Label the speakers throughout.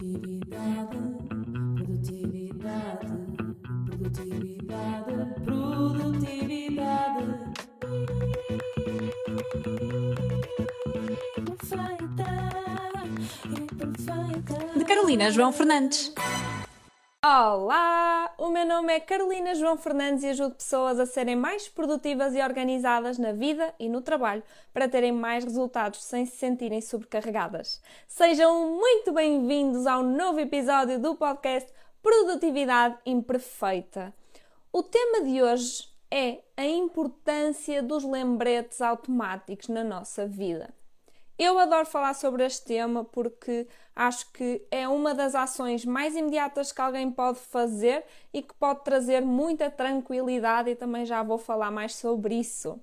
Speaker 1: Produtividade, produtividade, produtividade, produtividade. Perfeita, imperfeita.
Speaker 2: De Carolina João Fernandes.
Speaker 3: Olá! O meu nome é Carolina João Fernandes e ajudo pessoas a serem mais produtivas e organizadas na vida e no trabalho para terem mais resultados sem se sentirem sobrecarregadas. Sejam muito bem-vindos ao novo episódio do podcast Produtividade Imperfeita. O tema de hoje é a importância dos lembretes automáticos na nossa vida. Eu adoro falar sobre este tema porque acho que é uma das ações mais imediatas que alguém pode fazer e que pode trazer muita tranquilidade e também já vou falar mais sobre isso.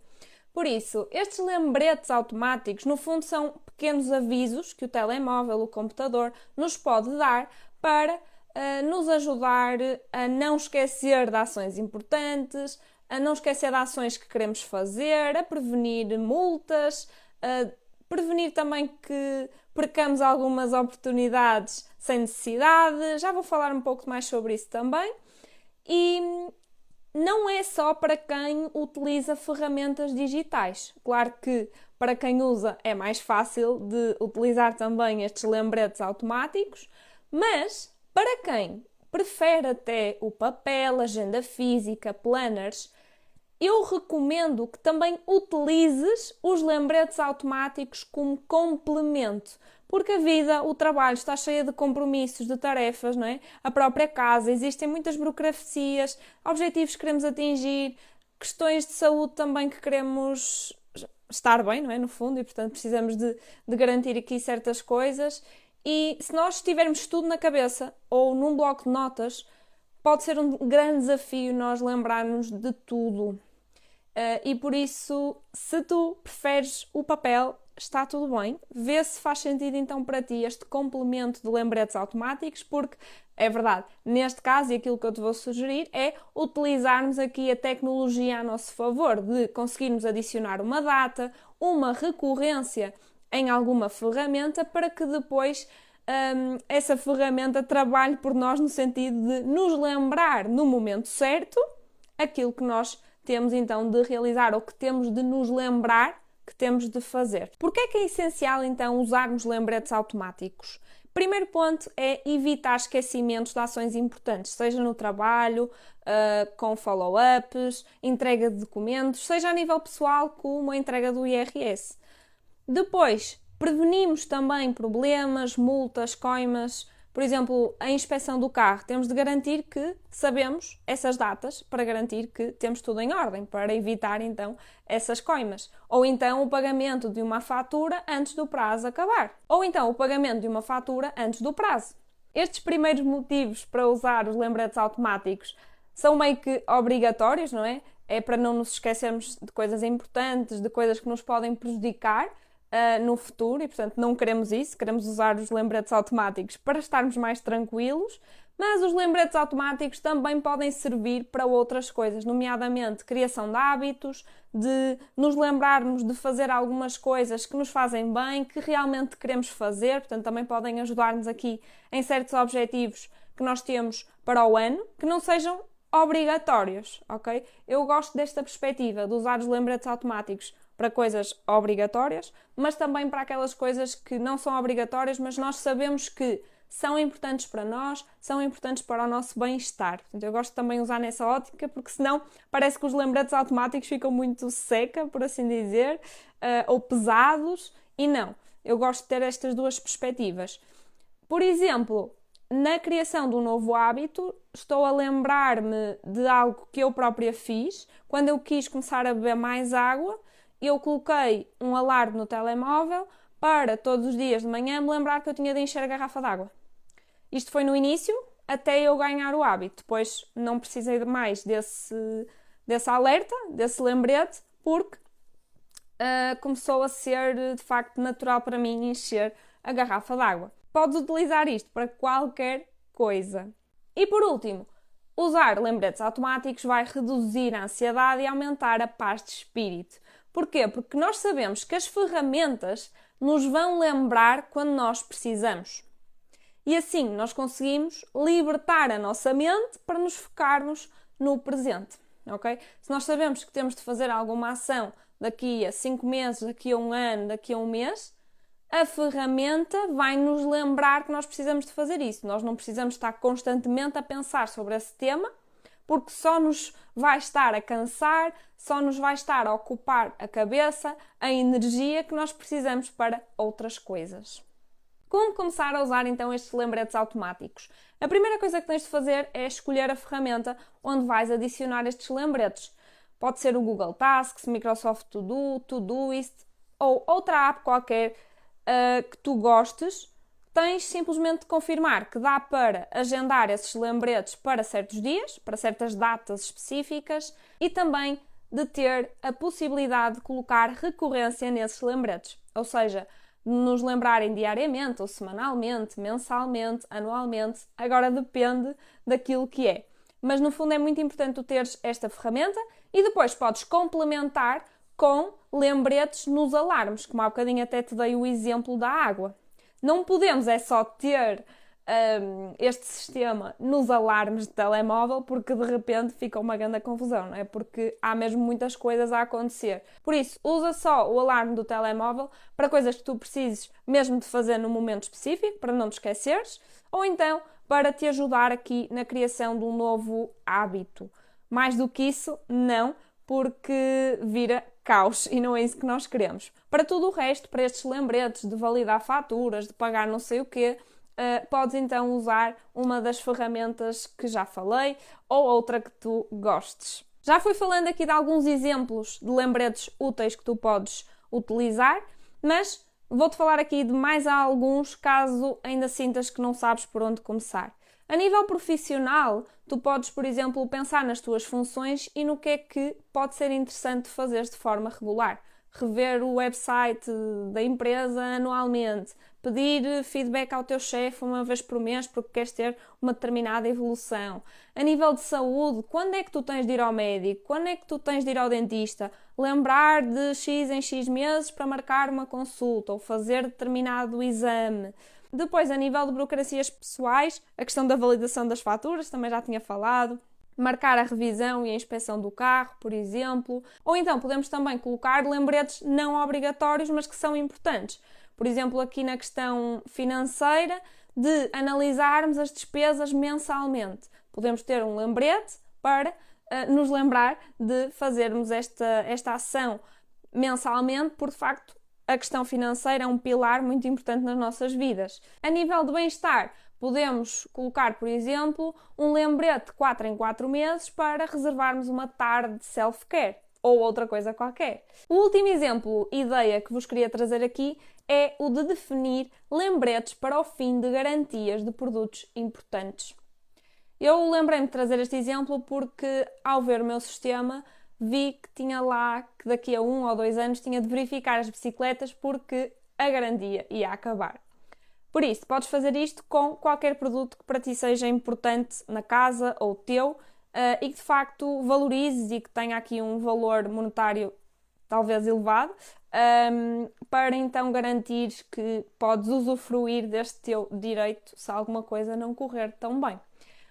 Speaker 3: Por isso, estes lembretes automáticos, no fundo, são pequenos avisos que o telemóvel, o computador, nos pode dar para nos ajudar a não esquecer de ações importantes, a não esquecer de ações que queremos fazer, a prevenir multas, prevenir também que percamos algumas oportunidades sem necessidade. Já vou falar um pouco mais sobre isso também. E não é só para quem utiliza ferramentas digitais. Claro que para quem usa é mais fácil de utilizar também estes lembretes automáticos, mas para quem prefere até o papel, agenda física, planners, eu recomendo que também utilizes os lembretes automáticos como complemento, porque a vida, o trabalho está cheia de compromissos, de tarefas, não é? A própria casa, existem muitas burocracias, objetivos que queremos atingir, questões de saúde também que queremos estar bem, não é? No fundo, e portanto precisamos de garantir aqui certas coisas. E se nós tivermos tudo na cabeça ou num bloco de notas, pode ser um grande desafio nós lembrarmos de tudo. E por isso, se tu preferes o papel, está tudo bem. Vê se faz sentido então para ti este complemento de lembretes automáticos, porque é verdade, neste caso, e aquilo que eu te vou sugerir é utilizarmos aqui a tecnologia a nosso favor, de conseguirmos adicionar uma data, uma recorrência em alguma ferramenta para que depois essa ferramenta trabalhe por nós no sentido de nos lembrar no momento certo aquilo que nós temos então de realizar ou que temos de nos lembrar que temos de fazer. Porquê é que é essencial então usarmos lembretes automáticos? Primeiro ponto é evitar esquecimentos de ações importantes, seja no trabalho, com follow-ups, entrega de documentos, seja a nível pessoal como a entrega do IRS. Depois, prevenimos também problemas, multas, coimas. Por exemplo, a inspeção do carro, temos de garantir que sabemos essas datas para garantir que temos tudo em ordem, para evitar então essas coimas. Ou então o pagamento de uma fatura antes do prazo acabar. Ou então o pagamento de uma fatura antes do prazo. Estes primeiros motivos para usar os lembretes automáticos são meio que obrigatórios, não é? É para não nos esquecermos de coisas importantes, de coisas que nos podem prejudicar no futuro e, portanto, não queremos isso, queremos usar os lembretes automáticos para estarmos mais tranquilos, mas os lembretes automáticos também podem servir para outras coisas, nomeadamente criação de hábitos, de nos lembrarmos de fazer algumas coisas que nos fazem bem, que realmente queremos fazer, portanto, também podem ajudar-nos aqui em certos objetivos que nós temos para o ano, que não sejam obrigatórios, ok? Eu gosto desta perspectiva de usar os lembretes automáticos para coisas obrigatórias, mas também para aquelas coisas que não são obrigatórias, mas nós sabemos que são importantes para nós, são importantes para o nosso bem-estar. Portanto, eu gosto também de usar nessa ótica, porque senão parece que os lembretes automáticos ficam muito seca, por assim dizer, ou pesados, e não. Eu gosto de ter estas duas perspectivas. Por exemplo, na criação de um novo hábito, estou a lembrar-me de algo que eu própria fiz. Quando eu quis começar a beber mais água, eu coloquei um alarme no telemóvel para todos os dias de manhã me lembrar que eu tinha de encher a garrafa de água. Isto foi no início, até eu ganhar o hábito. Depois não precisei mais desse alerta, desse lembrete, porque começou a ser de facto natural para mim encher a garrafa de água. Podes utilizar isto para qualquer coisa. E por último, usar lembretes automáticos vai reduzir a ansiedade e aumentar a paz de espírito. Porquê? Porque nós sabemos que as ferramentas nos vão lembrar quando nós precisamos. E assim nós conseguimos libertar a nossa mente para nos focarmos no presente, ok? Se nós sabemos que temos de fazer alguma ação daqui a 5 meses, daqui a 1 ano, daqui a 1 mês, a ferramenta vai nos lembrar que nós precisamos de fazer isso. Nós não precisamos estar constantemente a pensar sobre esse tema, porque só nos vai estar a cansar, só nos vai estar a ocupar a cabeça, a energia que nós precisamos para outras coisas. Como começar a usar então estes lembretes automáticos? A primeira coisa que tens de fazer é escolher a ferramenta onde vais adicionar estes lembretes. Pode ser o Google Tasks, Microsoft To Do, Todoist ou outra app qualquer que tu gostes. Tens simplesmente de confirmar que dá para agendar esses lembretes para certos dias, para certas datas específicas e também de ter a possibilidade de colocar recorrência nesses lembretes. Ou seja, nos lembrarem diariamente ou semanalmente, mensalmente, anualmente, agora depende daquilo que é. Mas no fundo é muito importante tu teres esta ferramenta e depois podes complementar com lembretes nos alarmes, como há bocadinho até te dei o exemplo da água. Não podemos é só ter este sistema nos alarmes de telemóvel porque de repente fica uma grande confusão, não é? Porque há mesmo muitas coisas a acontecer. Por isso, usa só o alarme do telemóvel para coisas que tu precises mesmo de fazer no momento específico, para não te esqueceres, ou então para te ajudar aqui na criação de um novo hábito. Mais do que isso, não, porque vira caos e não é isso que nós queremos. Para tudo o resto, para estes lembretes de validar faturas, de pagar não sei o quê, podes então usar uma das ferramentas que já falei ou outra que tu gostes. Já fui falando aqui de alguns exemplos de lembretes úteis que tu podes utilizar, mas vou-te falar aqui de mais alguns caso ainda sintas que não sabes por onde começar. A nível profissional, tu podes, por exemplo, pensar nas tuas funções e no que é que pode ser interessante fazer de forma regular. Rever o website da empresa anualmente, pedir feedback ao teu chefe uma vez por mês porque queres ter uma determinada evolução. A nível de saúde, quando é que tu tens de ir ao médico? Quando é que tu tens de ir ao dentista? Lembrar de X em X meses para marcar uma consulta ou fazer determinado exame. Depois, a nível de burocracias pessoais, a questão da validação das faturas, também já tinha falado. Marcar a revisão e a inspeção do carro, por exemplo. Ou então podemos também colocar lembretes não obrigatórios, mas que são importantes. Por exemplo, aqui na questão financeira, de analisarmos as despesas mensalmente. Podemos ter um lembrete para nos lembrar de fazermos esta ação mensalmente, porque de facto a questão financeira é um pilar muito importante nas nossas vidas. A nível de bem-estar, podemos colocar, por exemplo, um lembrete de 4 em 4 meses para reservarmos uma tarde de self-care ou outra coisa qualquer. O último exemplo, ideia que vos queria trazer aqui é o de definir lembretes para o fim de garantias de produtos importantes. Eu lembrei-me de trazer este exemplo porque, ao ver o meu sistema, vi que tinha lá que daqui a 1 ou 2 anos tinha de verificar as bicicletas porque a garantia ia acabar. Por isso, podes fazer isto com qualquer produto que para ti seja importante na casa ou teu e que de facto valorizes e que tenha aqui um valor monetário talvez elevado, para então garantir que podes usufruir deste teu direito se alguma coisa não correr tão bem.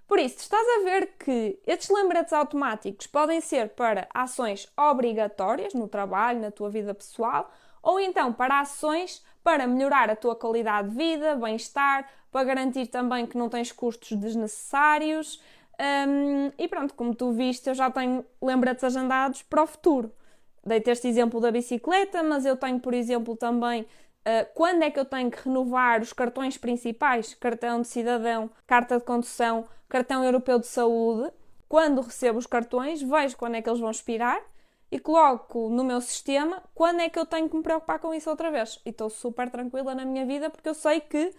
Speaker 3: Por isso, estás a ver que estes lembretes automáticos podem ser para ações obrigatórias no trabalho, na tua vida pessoal, ou então para ações para melhorar a tua qualidade de vida, bem-estar, para garantir também que não tens custos desnecessários. E pronto, como tu viste, eu já tenho lembretes agendados para o futuro. Dei-te este exemplo da bicicleta, mas eu tenho, por exemplo, também quando é que eu tenho que renovar os cartões principais, cartão de cidadão, carta de condução, cartão europeu de saúde. Quando recebo os cartões, vejo quando é que eles vão expirar e coloco no meu sistema quando é que eu tenho que me preocupar com isso outra vez. E estou super tranquila na minha vida porque eu sei que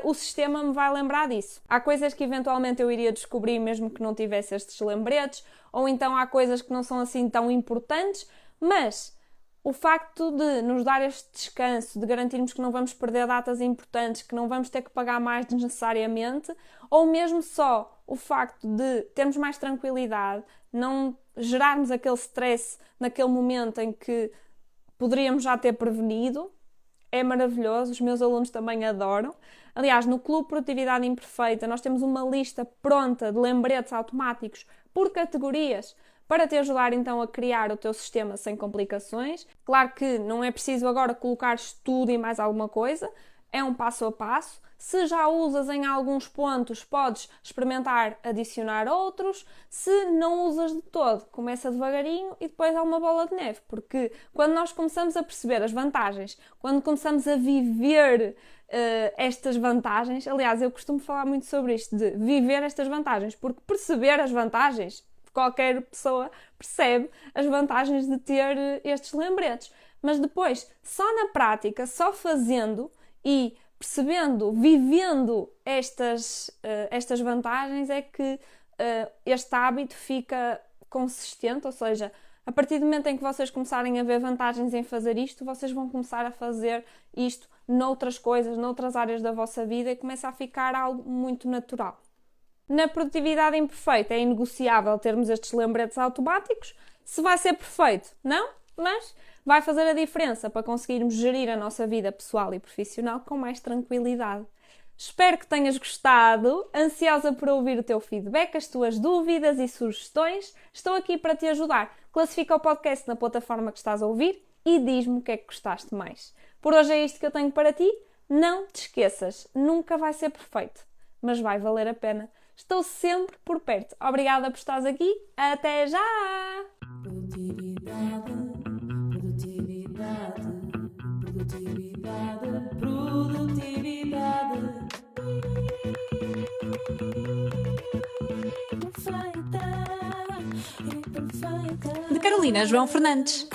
Speaker 3: o sistema me vai lembrar disso. Há coisas que eventualmente eu iria descobrir mesmo que não tivesse estes lembretes, ou então há coisas que não são assim tão importantes, mas o facto de nos dar este descanso, de garantirmos que não vamos perder datas importantes, que não vamos ter que pagar mais desnecessariamente, ou mesmo só o facto de termos mais tranquilidade, não gerarmos aquele stress naquele momento em que poderíamos já ter prevenido, é maravilhoso, os meus alunos também adoram. Aliás, no Clube Produtividade Imperfeita, nós temos uma lista pronta de lembretes automáticos por categorias para te ajudar então a criar o teu sistema sem complicações. Claro que não é preciso agora colocares tudo e mais alguma coisa, é um passo a passo. Se já usas em alguns pontos, podes experimentar adicionar outros. Se não usas de todo, começa devagarinho e depois há uma bola de neve, porque quando nós começamos a perceber as vantagens, quando começamos a viver estas vantagens, aliás, eu costumo falar muito sobre isto, de viver estas vantagens, porque perceber as vantagens, qualquer pessoa percebe as vantagens de ter estes lembretes, mas depois, só na prática, só fazendo e percebendo, vivendo estas vantagens é que este hábito fica consistente, ou seja, a partir do momento em que vocês começarem a ver vantagens em fazer isto, vocês vão começar a fazer isto noutras coisas, noutras áreas da vossa vida e começa a ficar algo muito natural. Na produtividade imperfeita é inegociável termos estes lembretes automáticos. Se vai ser perfeito, não, mas vai fazer a diferença para conseguirmos gerir a nossa vida pessoal e profissional com mais tranquilidade. Espero que tenhas gostado, ansiosa por ouvir o teu feedback, as tuas dúvidas e sugestões. Estou aqui para te ajudar. Classifica o podcast na plataforma que estás a ouvir e diz-me o que é que gostaste mais. Por hoje é isto que eu tenho para ti. Não te esqueças, nunca vai ser perfeito, mas vai valer a pena. Estou sempre por perto. Obrigada por estares aqui. Até já!
Speaker 1: Produtividade, produtividade, produtividade, produtividade. Imperfeita, imperfeita.
Speaker 2: De Carolina João Fernandes.